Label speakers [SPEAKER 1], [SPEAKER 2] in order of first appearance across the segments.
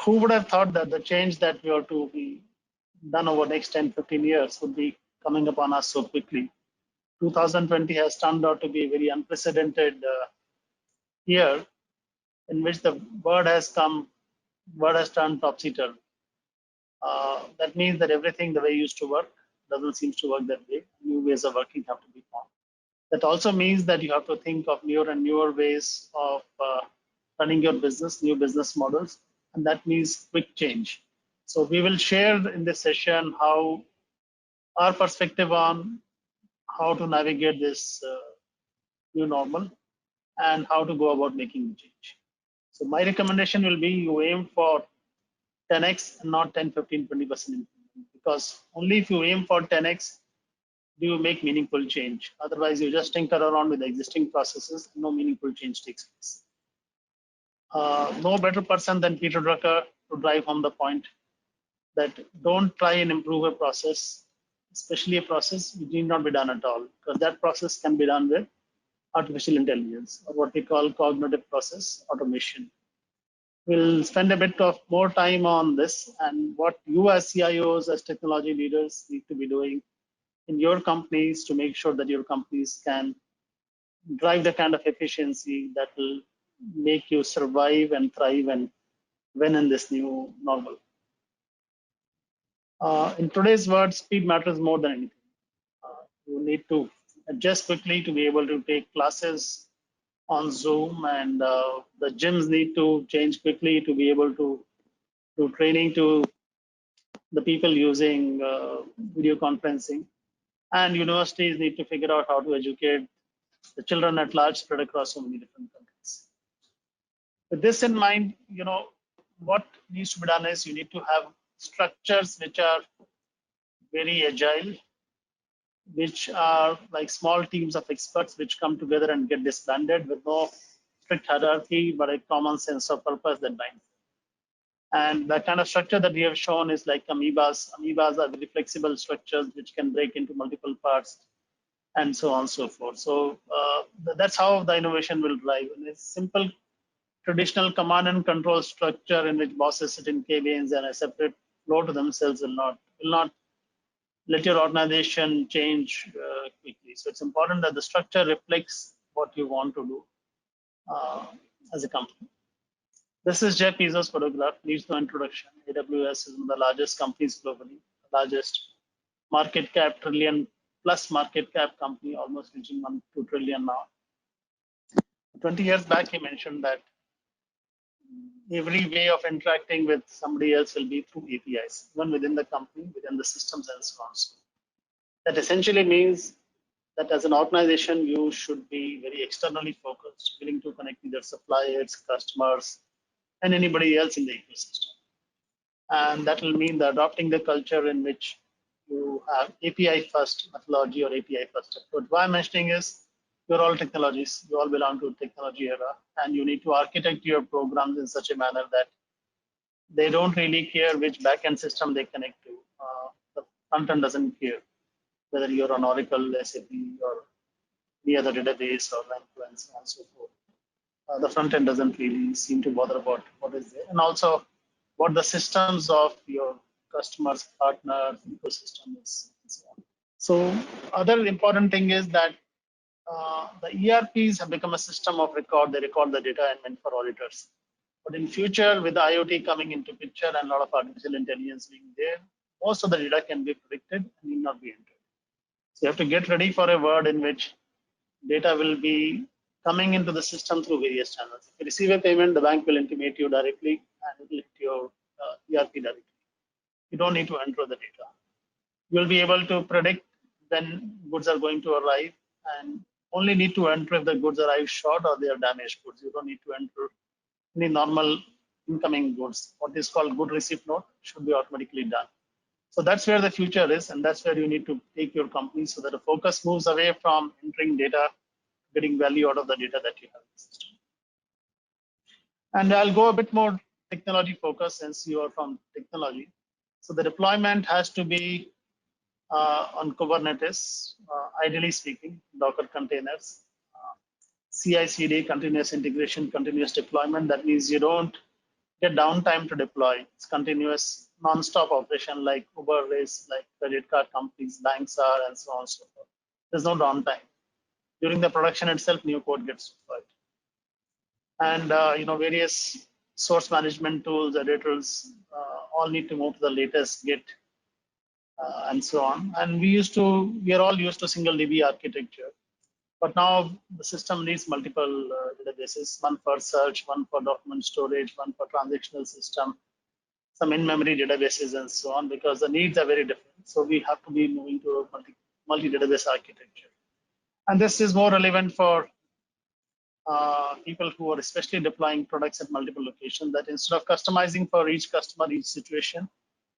[SPEAKER 1] who would have thought that the change that we are to be done over the next 10, 15 years would be coming upon us so quickly. 2020 has turned out to be a very unprecedented year in which the world has turned topsy-turvy. That means that everything the way it used to work doesn't seem to work that way. New ways of working have to be found. That also means that you have to think of newer and newer ways of running your business, new business models, and that means quick change. So we will share in this session how our perspective on how to navigate this new normal and how to go about making the change. So my recommendation will be you aim for 10x and not 10, 15, 20% improvement, because only if you aim for 10x do you make meaningful change. Otherwise, you just tinker around with the existing processes, no meaningful change takes place. No better person than Peter Drucker to drive home the point that don't try and improve a process, especially a process which need not be done at all, because that process can be done with artificial intelligence, or what we call cognitive process automation. We'll spend a bit of more time on this and what you as CIOs, as technology leaders need to be doing in your companies to make sure that your companies can drive the kind of efficiency that will make you survive and thrive and win in this new normal. In today's world, speed matters more than anything. You need to adjust quickly to be able to take classes on Zoom, and the gyms need to change quickly to be able to do training to the people using video conferencing. And universities need to figure out how to educate the children at large spread across so many different countries. With this in mind, what needs to be done is you need to have structures which are very agile, which are like small teams of experts which come together and get disbanded with no strict hierarchy, but a common sense of purpose that binds. And the kind of structure that we have shown is like amoebas. Amoebas are very flexible structures which can break into multiple parts and so on and so forth. So that's how the innovation will drive. And it's simple, traditional command and control structure in which bosses sit in cabins and a separate floor to themselves will not let your organization change quickly. So it's important that the structure reflects what you want to do as a company. This is Jeff Bezos' photograph, needs no introduction. AWS is one of the largest companies globally, the largest market cap, trillion plus market cap company, almost reaching 2 trillion now. 20 years back, he mentioned that every way of interacting with somebody else will be through APIs, even within the company, within the systems and so on. So that essentially means that as an organization, you should be very externally focused, willing to connect with their suppliers, customers, and anybody else in the ecosystem. And that will mean that adopting the culture in which you have API first methodology or API first approach. What I'm mentioning is you're all technologies, you all belong to technology era, and you need to architect your programs in such a manner that they don't really care which backend system they connect to. The front end doesn't care whether you're on Oracle, SAP, or any other database or and so on and so forth. The front end doesn't really seem to bother about what is there, and also what the systems of your customers, partners, ecosystem is, and so on. So other important thing is that the ERPs have become a system of record. They record the data and meant for auditors. But in future, with the IoT coming into picture and a lot of artificial intelligence being there, most of the data can be predicted and need not be entered. So you have to get ready for a world in which data will be coming into the system through various channels. If you receive a payment, the bank will intimate you directly and it will hit your ERP directly. You don't need to enter the data. You'll be able to predict when goods are going to arrive and only need to enter if the goods arrive short or they are damaged goods. You don't need to enter any normal incoming goods. What is called good receipt note should be automatically done. So that's where the future is, and that's where you need to take your company so that the focus moves away from entering data, getting value out of the data that you have in the system. And I'll go a bit more technology focused since you are from technology. So the deployment has to be on Kubernetes, ideally speaking, Docker containers, CI/CD, continuous integration, continuous deployment. That means you don't get downtime to deploy. It's continuous, non-stop operation like Uber is, like credit card companies, banks are, and so on and so forth. There's no downtime. During the production itself, new code gets deployed. And various source management tools, editors, all need to move to the latest Git and so on. And we are all used to single DB architecture. But now the system needs multiple databases, one for search, one for document storage, one for transactional system, some in-memory databases and so on, because the needs are very different. So we have to be moving to a multi-database architecture. And this is more relevant for people who are especially deploying products at multiple locations, that instead of customizing for each customer, each situation,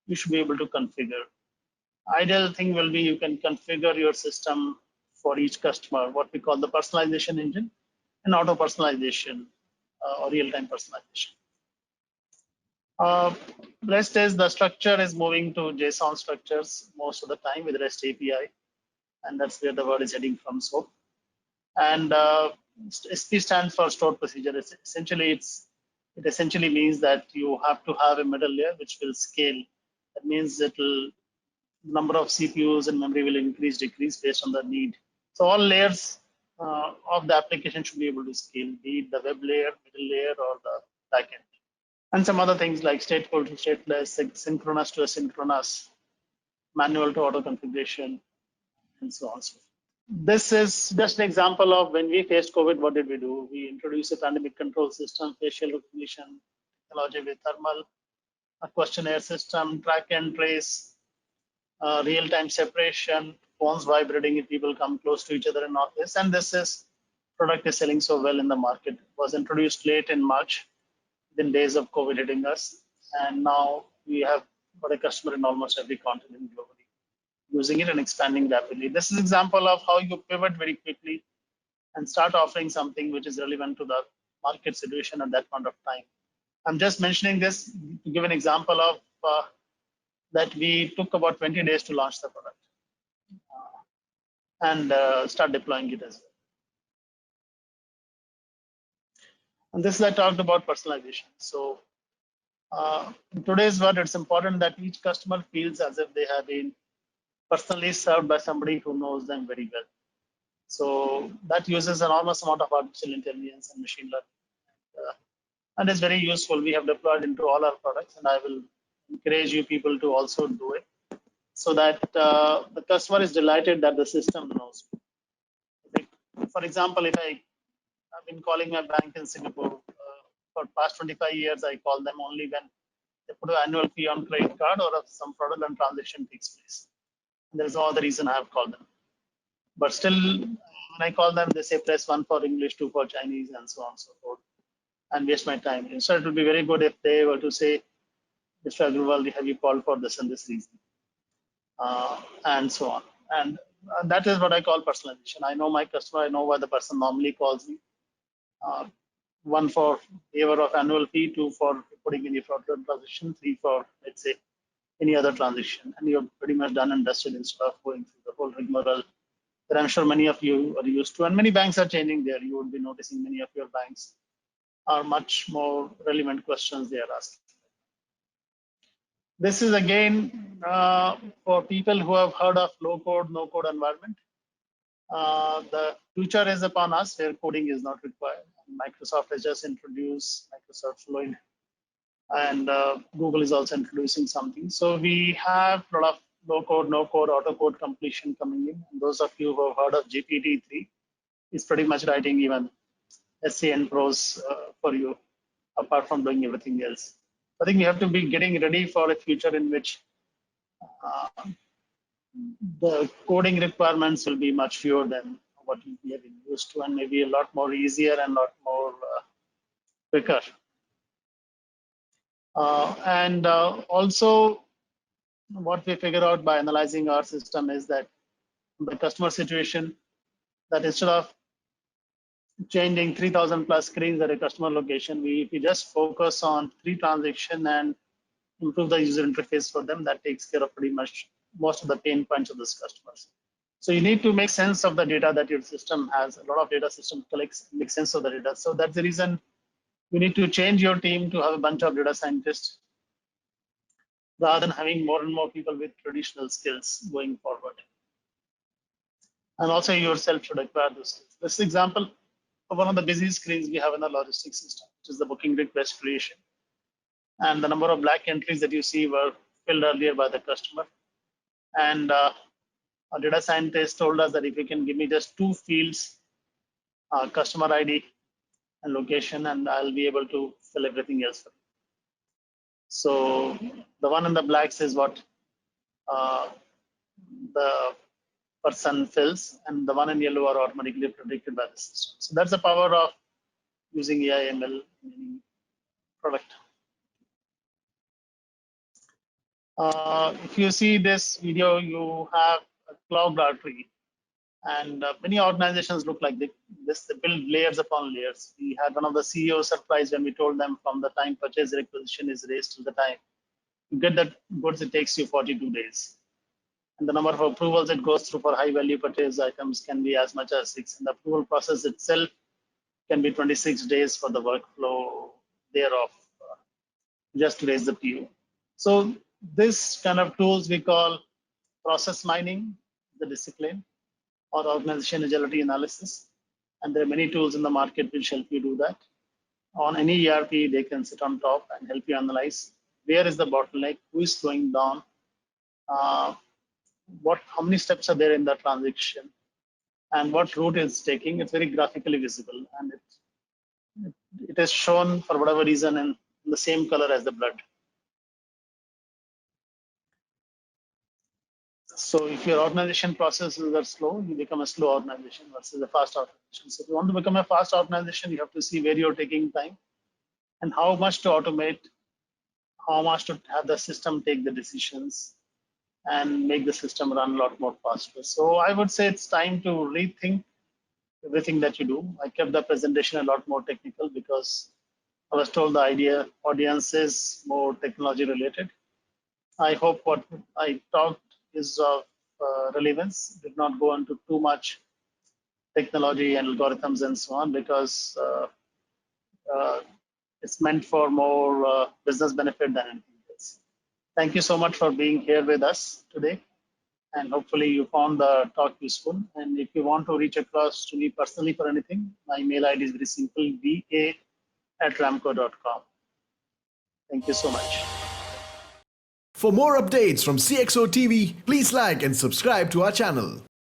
[SPEAKER 1] you should be able to configure. Ideal thing will be you can configure your system for each customer, what we call the personalization engine and auto personalization or real-time personalization. REST is the structure is moving to JSON structures most of the time with REST API, and that's where the word is heading from. So, and SP stands for stored procedure. It essentially means that you have to have a middle layer which will scale. That means number of CPUs and memory will increase, decrease based on the need. So all layers of the application should be able to scale, be it the web layer, middle layer, or the backend. And some other things like stateful to stateless, synchronous to asynchronous, manual to auto configuration, and so on. This is just an example of when we faced COVID, what did we do? We introduced a pandemic control system, facial recognition technology with thermal, a questionnaire system, track and trace, real-time separation, phones vibrating if people come close to each other in office. And this product is selling so well in the market. It was introduced late in March, within days of COVID hitting us. And now we have got a customer in almost every continent globally using it and expanding rapidly. This is an example of how you pivot very quickly and start offering something which is relevant to the market situation at that point of time. I'm just mentioning this to give an example of that we took about 20 days to launch the product and start deploying it as well. And this is I talked about personalization. So in today's world, it's important that each customer feels as if they have been personally served by somebody who knows them very well. So that uses an enormous amount of artificial intelligence and machine learning. And it's very useful. We have deployed into all our products, and I will encourage you people to also do it so that the customer is delighted that the system knows. For example, if I've been calling my bank in Singapore for past 25 years, I call them only when they put an annual fee on credit card or if some fraudulent transaction takes place. There's no other reason I have called them. But still, when I call them, they say press 1 for English, 2 for Chinese, and so on and so forth, and waste my time. Instead, it would be very good if they were to say, Mr. Agrawal, have you called for this and this reason, and so on. And that is what I call personalization. I know my customer, I know why the person normally calls me. 1 for waiver of annual fee, 2 for putting any fraudulent transaction, 3 for, let's say, any other transaction. And you're pretty much done and dusted instead of going through the whole rigmarole that I'm sure many of you are used to. And many banks are changing there. You would be noticing many of your banks are much more relevant questions they are asking. This is again for people who have heard of low code, no code environment. The future is upon us where coding is not required. Microsoft has just introduced Microsoft Fluid, and Google is also introducing something. So we have a lot of low code, no code, auto code completion coming in. And those of you who have heard of GPT-3 is pretty much writing even essay and prose for you, apart from doing everything else. I think we have to be getting ready for a future in which the coding requirements will be much fewer than what we have been used to, and maybe a lot more easier and a lot more quicker. Also, what we figure out by analyzing our system is that the customer situation, that instead of changing 3,000 plus screens at a customer location, if we just focus on 3 transactions and improve the user interface for them, that takes care of pretty much most of the pain points of those customers. So you need to make sense of the data that your system has. A lot of data system collects, make sense of the data. So that's the reason You need to change your team to have a bunch of data scientists rather than having more and more people with traditional skills going forward. And also yourself should acquire those skills. This example of one of the busy screens we have in the logistics system, which is the booking request creation. And the number of black entries that you see were filled earlier by the customer. And a data scientist told us that if you can give me just two fields, customer ID and location, and I'll be able to fill everything else for you. So the one in the blacks is what the person fills, and the one in yellow are automatically predicted by the system. So that's the power of using AI ML in any product. If you see this video, you have a clogged artery, and many organizations look like this. They build layers upon layers. We had one of the CEOs surprised when we told them from the time purchase requisition is raised to the time you get that goods, it takes you 42 days. And the number of approvals it goes through for high value purchase items can be as much as 6. And the approval process itself can be 26 days for the workflow thereof, just to raise the PO. So this kind of tools we call process mining, the discipline, or organization agility analysis. And there are many tools in the market which help you do that. On any ERP, they can sit on top and help you analyze where is the bottleneck, who is slowing down, how many steps are there in the transaction, and what route it's taking. It's very graphically visible, and it is shown for whatever reason in the same color as the blood. So if your organization processes are slow, you become a slow organization versus a fast organization. So if you want to become a fast organization, you have to see where you're taking time and how much to automate, how much to have the system take the decisions and make the system run a lot more faster. So I would say it's time to rethink everything that you do. I kept the presentation a lot more technical because I was told the audience is more technology related. I hope what I talked is of relevance. Did not go into too much technology and algorithms and so on because it's meant for more business benefit than anything else. Thank you so much for being here with us today. And hopefully you found the talk useful. And if you want to reach across to me personally for anything, my mail ID is very simple, va@ramco.com. Thank you so much.
[SPEAKER 2] For more updates from CXO TV, please like and subscribe to our channel.